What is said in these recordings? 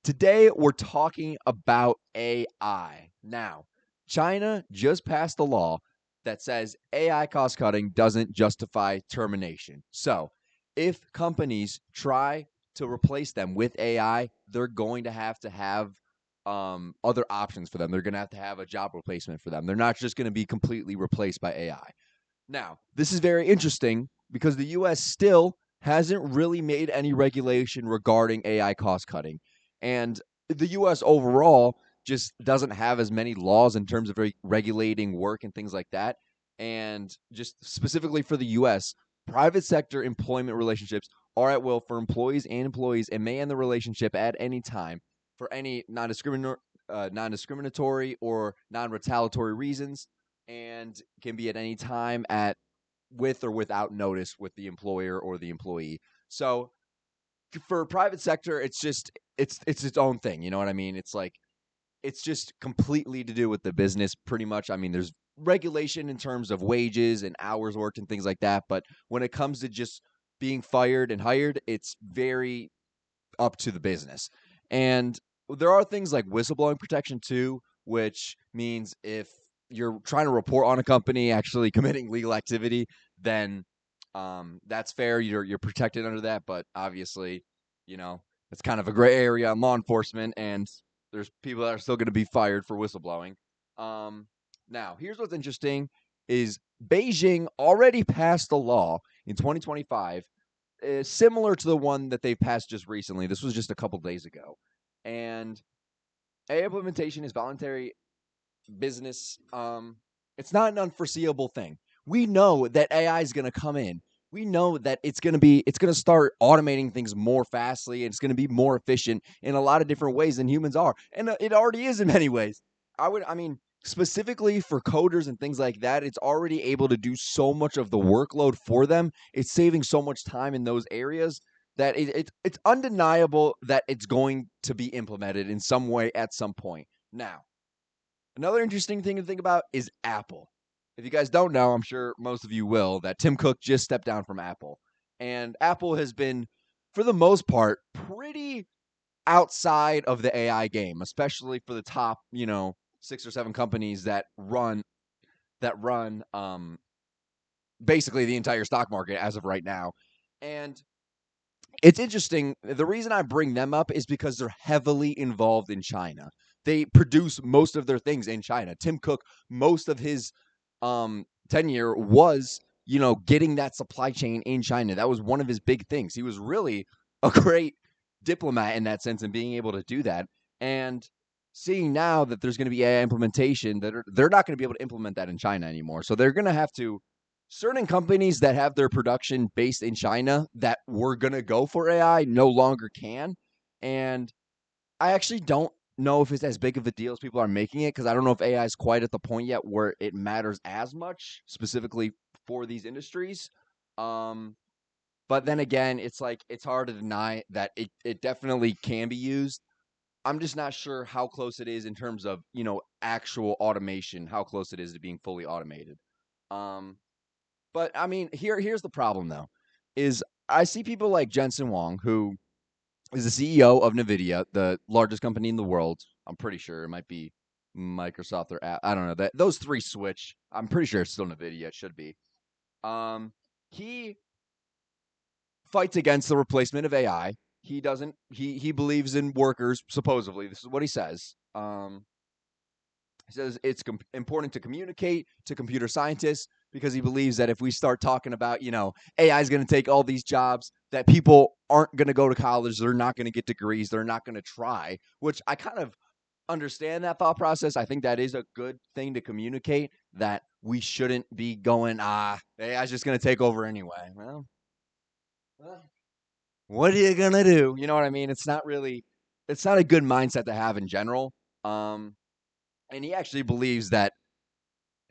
Today, we're talking about AI. Now, China just passed a law that says AI cost cutting doesn't justify termination. So, if companies try to replace them with AI, they're going to have other options for them. They're going to have a job replacement for them. They're not just going to be completely replaced by AI. Now, this is very interesting because the US still hasn't really made any regulation regarding AI cost cutting. And the US overall just doesn't have as many laws in terms of regulating work and things like that. And just specifically for the US, private sector employment relationships are at will for employees and may end the relationship at any time for any non-discriminatory or non-retaliatory reasons, and can be at any time at with or without notice with the employer or the employee. So for private sector, it's its own thing. You know what I mean? It's like it's just completely to do with the business, pretty much. I mean, there's regulation in terms of wages and hours worked and things like that, but when it comes to just being fired and hired, it's very up to the business. And there are things like whistleblowing protection too, which means if you're trying to report on a company actually committing legal activity, then that's fair. You're protected under that, but obviously, you know, it's kind of a gray area on law enforcement, and there's people that are still going to be fired for whistleblowing. Now, here's what's interesting: is Beijing already passed a law in 2025 similar to the one that they've passed just recently. This was just a couple days ago. And AI implementation is voluntary business. It's not an unforeseeable thing. We know that AI is going to come in. We know that it's going to start automating things more fastly, and it's going to be more efficient in a lot of different ways than humans are. And it already is in many ways. I mean, specifically for coders and things like that, it's already able to do so much of the workload for them. It's saving so much time in those areas that it's undeniable that it's going to be implemented in some way at some point. Now, another interesting thing to think about is Apple. If you guys don't know, I'm sure most of you will, that Tim Cook just stepped down from Apple. And Apple has been, for the most part, pretty outside of the AI game, especially for the top, 6 or 7 companies that run basically the entire stock market as of right now. And it's interesting. The reason I bring them up is because they're heavily involved in China. They produce most of their things in China. Tim Cook, most of his tenure was, getting that supply chain in China. That was one of his big things. He was really a great diplomat in that sense and being able to do that. And seeing now that there's going to be AI implementation, they're not going to be able to implement that in China anymore. So they're going to have to certain companies that have their production based in China that were going to go for AI no longer can. And I actually don't know if it's as big of a deal as people are making it, because I don't know if AI is quite at the point yet where it matters as much specifically for these industries. Um, but then again, it's like it's hard to deny that it definitely can be used. I'm just not sure how close it is in terms of, actual automation, how close it is to being fully automated. Um, but I mean, here's the problem though, is I see people like Jensen Huang, who is the CEO of Nvidia, the largest company in the world. I'm pretty sure it might be Microsoft or I don't know, that those three switch. I'm pretty sure it's still Nvidia. It should be. He fights against the replacement of AI. He doesn't. He believes in workers. Supposedly, this is what he says. He says it's important to communicate to computer scientists because he believes that if we start talking about, AI is going to take all these jobs, that people aren't going to go to college, they're not going to get degrees, they're not going to try, which I kind of understand that thought process. I think that is a good thing to communicate, that we shouldn't be going, AI is just going to take over anyway. Well, what are you going to do? You know what I mean? It's not a good mindset to have in general. Um, and he actually believes that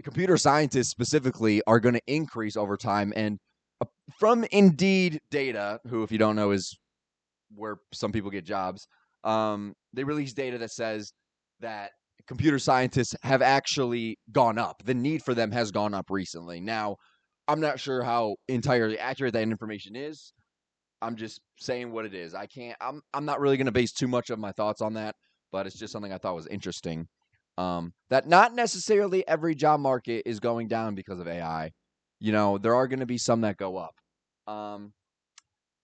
computer scientists specifically are going to increase over time. And from Indeed data, who, if you don't know, is where some people get jobs, they release data that says that computer scientists have actually gone up. The need for them has gone up recently. Now, I'm not sure how entirely accurate that information is, I'm just saying what it is. I'm not really going to base too much of my thoughts on that, but it's just something I thought was interesting. That not necessarily every job market is going down because of AI. There are going to be some that go up. Um,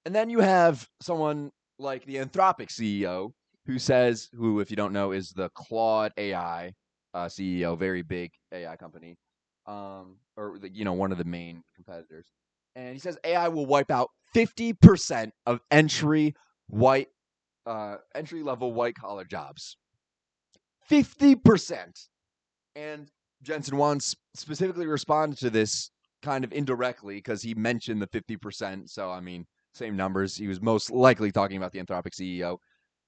and then you have someone like the Anthropic CEO who, if you don't know, is the Claude AI CEO, very big AI company, one of the main competitors. And he says AI will wipe out 50% of entry level white collar jobs. 50%. And Jensen Huang specifically responded to this kind of indirectly because he mentioned the 50%. So, I mean, same numbers. He was most likely talking about the Anthropic CEO.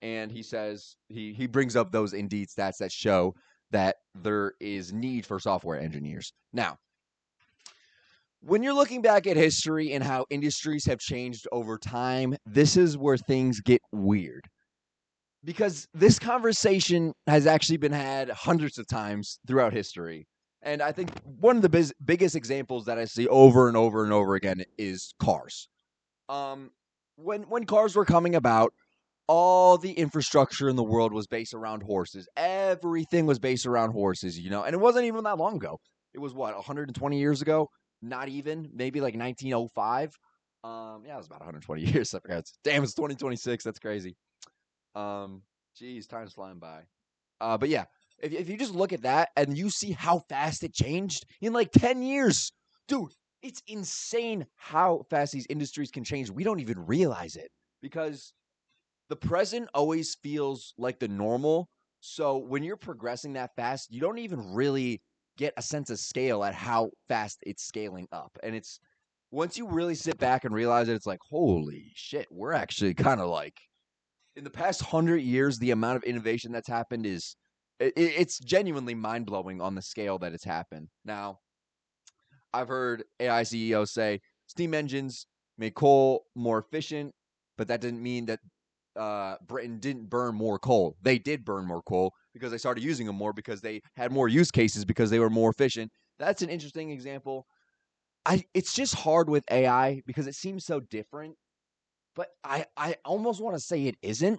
And he says he brings up those Indeed stats that show that there is need for software engineers. Now, when you're looking back at history and how industries have changed over time, this is where things get weird. Because this conversation has actually been had hundreds of times throughout history. And I think one of the biggest examples that I see over and over and over again is cars. When cars were coming about, all the infrastructure in the world was based around horses. Everything was based around horses, and it wasn't even that long ago. It was 120 years ago? Not even, maybe like 1905. Yeah, it was about 120 years. I forgot. Damn, it's 2026. That's crazy. Geez, time's flying by. But yeah, if you just look at that and you see how fast it changed in like 10 years, dude, it's insane how fast these industries can change. We don't even realize it because the present always feels like the normal. So when you're progressing that fast, you don't even really get a sense of scale at how fast it's scaling up. And it's once you really sit back and realize it, it's like, holy shit, we're actually kind of like in the past 100 years, the amount of innovation that's happened it's genuinely mind blowing on the scale that it's happened. Now, I've heard AI CEOs say steam engines make coal more efficient, but that didn't mean that Britain didn't burn more coal. They did burn more coal because they started using them more because they had more use cases because they were more efficient. That's an interesting example. It's just hard with AI because it seems so different, but I almost want to say it isn't.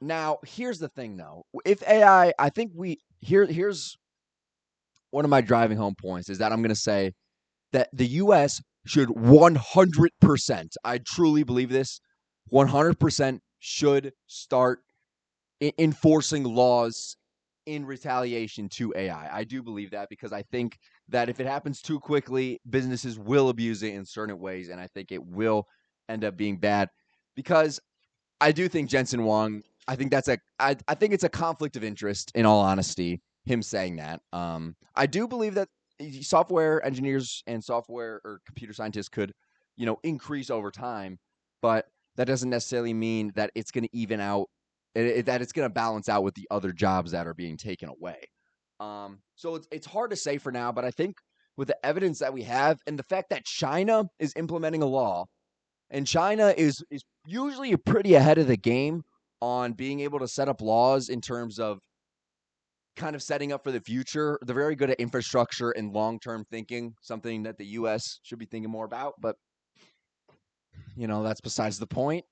Now here's the thing though. If I think here's one of my driving home points is that I'm going to say that the US should 100%, I truly believe this, 100% should start enforcing laws in retaliation to AI. I do believe that because I think that if it happens too quickly, businesses will abuse it in certain ways, and I think it will end up being bad because I do think Jensen Huang. I think I think it's a conflict of interest. In all honesty, him saying that. I do believe that software engineers and software or computer scientists could, increase over time, but that doesn't necessarily mean that it's going to even out. That it's going to balance out with the other jobs that are being taken away. So it's hard to say for now, but I think with the evidence that we have and the fact that China is implementing a law and China is usually pretty ahead of the game on being able to set up laws in terms of kind of setting up for the future. They're very good at infrastructure and long-term thinking, something that the US should be thinking more about, but that's besides the point.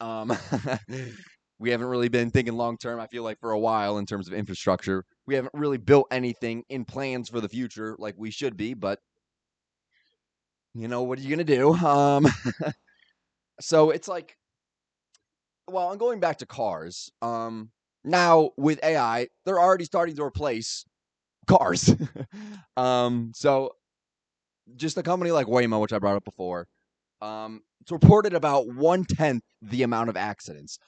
We haven't really been thinking long-term, I feel like, for a while in terms of infrastructure. We haven't really built anything in plans for the future like we should be, but what are you going to do? So it's like, well, I'm going back to cars. Now with AI, they're already starting to replace cars. So just a company like Waymo, which I brought up before, it's reported about 1/10 the amount of accidents.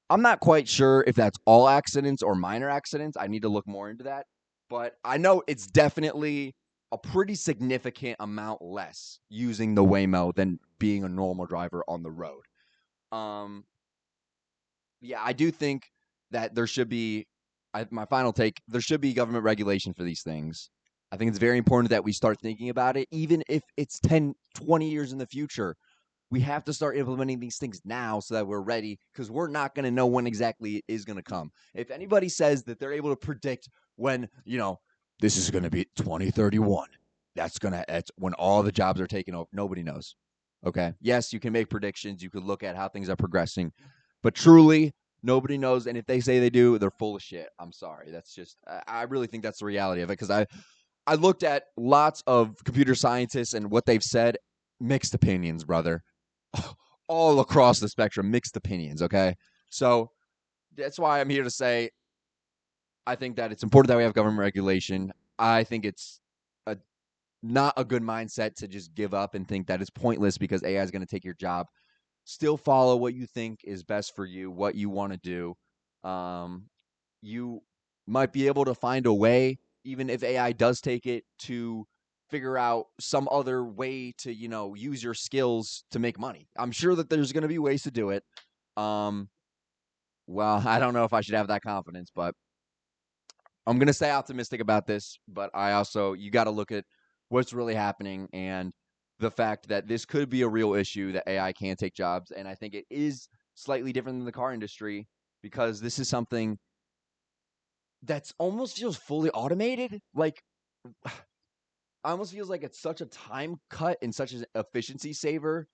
I'm not quite sure if that's all accidents or minor accidents. I need to look more into that, but I know it's definitely a pretty significant amount less using the Waymo than being a normal driver on the road. Um, yeah, I do think that there should be, my final take, there should be government regulation for these things. I think it's very important that we start thinking about it, even if it's 10, 20 years in the future. We have to start implementing these things now so that we're ready because we're not going to know when exactly it is going to come. If anybody says that they're able to predict when, this is going to be 2031, that's when all the jobs are taken over. Nobody knows. Okay. Yes, you can make predictions. You could look at how things are progressing, but truly, nobody knows. And if they say they do, they're full of shit. I'm sorry. That's just, I really think that's the reality of it because I looked at lots of computer scientists and what they've said, mixed opinions, brother. All across the spectrum, mixed opinions. Okay. So that's why I'm here to say I think that it's important that we have government regulation. I think it's a not a good mindset to just give up and think that it's pointless because AI is going to take your job. Still follow what you think is best for you, what you want to do. You might be able to find a way, even if AI does take it, to figure out some other way to, use your skills to make money. I'm sure that there's going to be ways to do it. Um, well, I don't know if I should have that confidence, but I'm going to stay optimistic about this, but you got to look at what's really happening and the fact that this could be a real issue that AI can take jobs. And I think it is slightly different than the car industry because this is something that's almost feels fully automated. Like, I almost feels like it's such a time cut and such an efficiency saver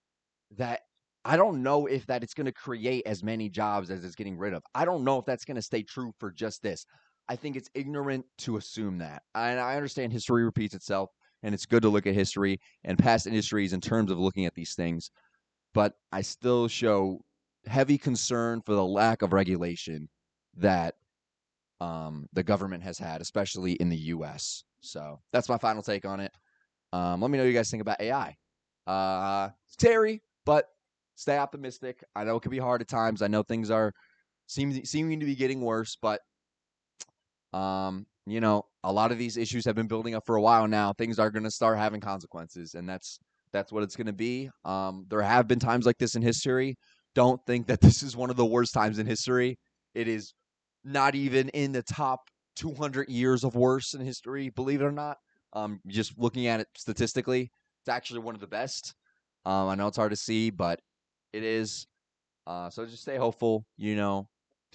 that I don't know if that it's going to create as many jobs as it's getting rid of. I don't know if that's going to stay true for just this. I think it's ignorant to assume that. And I understand history repeats itself, and it's good to look at history and past industries in terms of looking at these things. But I still show heavy concern for the lack of regulation that the government has had, especially in the U.S. So that's my final take on it. Let me know what you guys think about AI. Scary, but stay optimistic. I know it can be hard at times. I know things are seeming to be getting worse, but a lot of these issues have been building up for a while now. Things are going to start having consequences, and that's what it's going to be. There have been times like this in history. Don't think that this is one of the worst times in history. It is not even in the top 200 years of worst in history, believe it or not. Just looking at it statistically, it's actually one of the best. I know it's hard to see, but it is. So just stay hopeful, do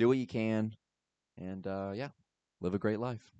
what you can, and yeah, live a great life.